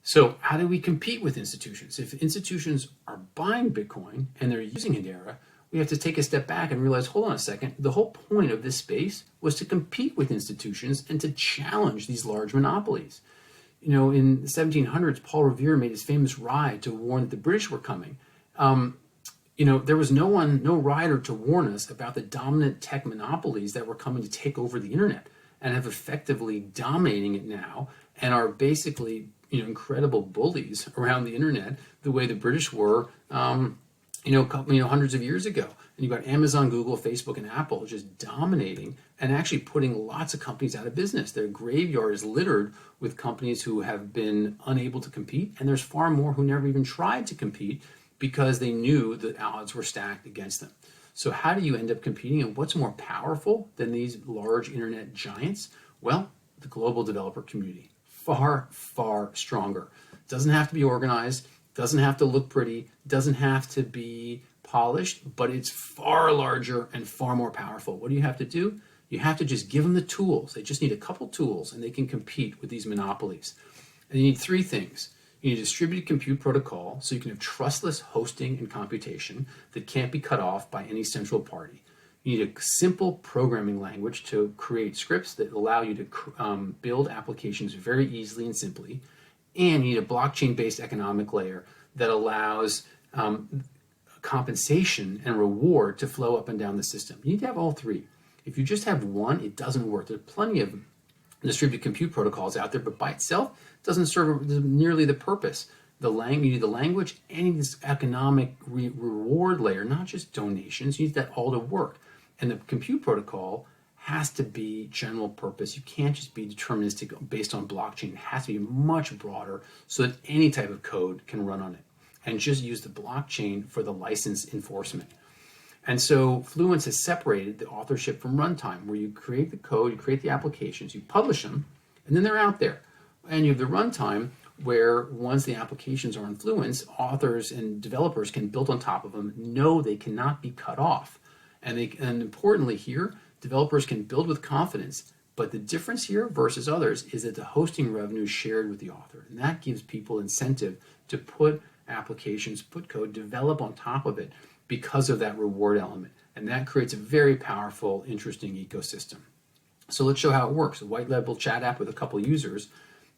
So how do we compete with institutions? If institutions are buying Bitcoin and they're using Hedera, we have to take a step back and realize, hold on a second, the whole point of this space was to compete with institutions and to challenge these large monopolies. You know, in the 1700s, Paul Revere made his famous ride to warn that the British were coming. There was no rider to warn us about the dominant tech monopolies that were coming to take over the internet and have effectively dominating it now and are basically, incredible bullies around the internet, the way the British were, hundreds of years ago. And you've got Amazon, Google, Facebook, and Apple just dominating and actually putting lots of companies out of business. Their graveyard is littered with companies who have been unable to compete, and there's far more who never even tried to compete because they knew the odds were stacked against them. So how do you end up competing, and what's more powerful than these large internet giants? Well, the global developer community. Far, far stronger. Doesn't have to be organized, doesn't have to look pretty, doesn't have to be polished, but it's far larger and far more powerful. What do you have to do? You have to just give them the tools. They just need a couple tools and they can compete with these monopolies. And you need three things. You need a distributed compute protocol so you can have trustless hosting and computation that can't be cut off by any central party. You need a simple programming language to create scripts that allow you to build applications very easily and simply. And you need a blockchain-based economic layer that allows compensation and reward to flow up and down the system. You need to have all three. If you just have one, it doesn't work. There are plenty of distributed compute protocols out there, but by itself doesn't serve nearly the purpose. You need the language and you need this economic reward layer, not just donations. You need that all to work. And the compute protocol has to be general purpose. You can't just be deterministic based on blockchain. It has to be much broader so that any type of code can run on it. And just use the blockchain for the license enforcement. And so Fluence has separated the authorship from runtime, where you create the code, you create the applications, you publish them, and then they're out there. And you have the runtime, where once the applications are on Fluence, authors and developers can build on top of them, know they cannot be cut off. And importantly here, developers can build with confidence. But the difference here versus others is that the hosting revenue is shared with the author. And that gives people incentive to put applications, put code, develop on top of it because of that reward element. And that creates a very powerful, interesting ecosystem. So let's show how it works. A white label chat app with a couple users,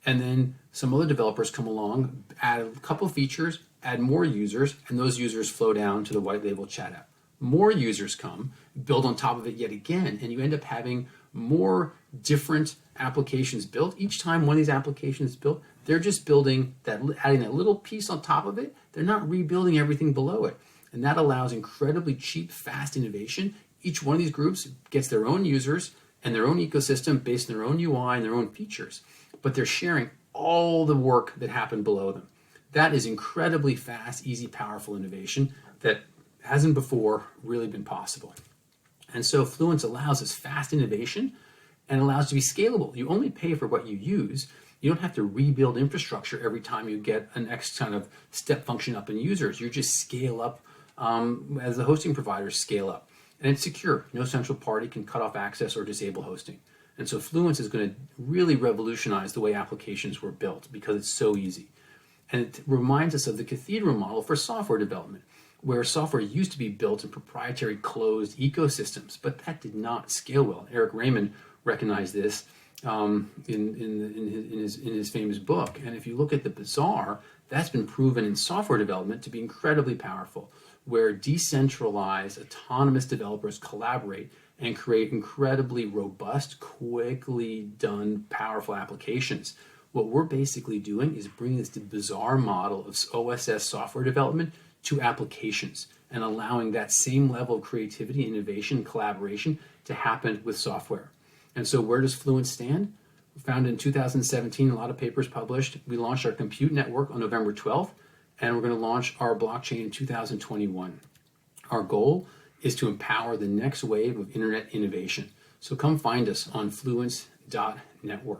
and then some other developers come along, add a couple features, add more users, and those users flow down to the white label chat app. More users come, build on top of it yet again, and you end up having more different applications built. Each time one of these applications is built, they're just building that, adding that little piece on top of it. They're not rebuilding everything below it. And that allows incredibly cheap, fast innovation. Each one of these groups gets their own users and their own ecosystem based on their own UI and their own features. But they're sharing all the work that happened below them. That is incredibly fast, easy, powerful innovation that hasn't before really been possible. And so Fluence allows this fast innovation and allows it to be scalable. You only pay for what you use. You don't have to rebuild infrastructure every time you get a next kind of step function up in users. You just scale up as the hosting providers scale up. And it's secure. No central party can cut off access or disable hosting. And so Fluence is going to really revolutionize the way applications were built because it's so easy. And it reminds us of the cathedral model for software development, where software used to be built in proprietary closed ecosystems, but that did not scale well. Eric Raymond recognized this in his famous book. And if you look at the Bazaar, that's been proven in software development to be incredibly powerful, where decentralized, autonomous developers collaborate and create incredibly robust, quickly done, powerful applications. What we're basically doing is bringing this Bazaar model of OSS software development to applications and allowing that same level of creativity, innovation, collaboration to happen with software. And so where does Fluence stand? Founded in 2017, a lot of papers published. We launched our compute network on November 12th, and we're going to launch our blockchain in 2021. Our goal is to empower the next wave of internet innovation. So come find us on fluence.network.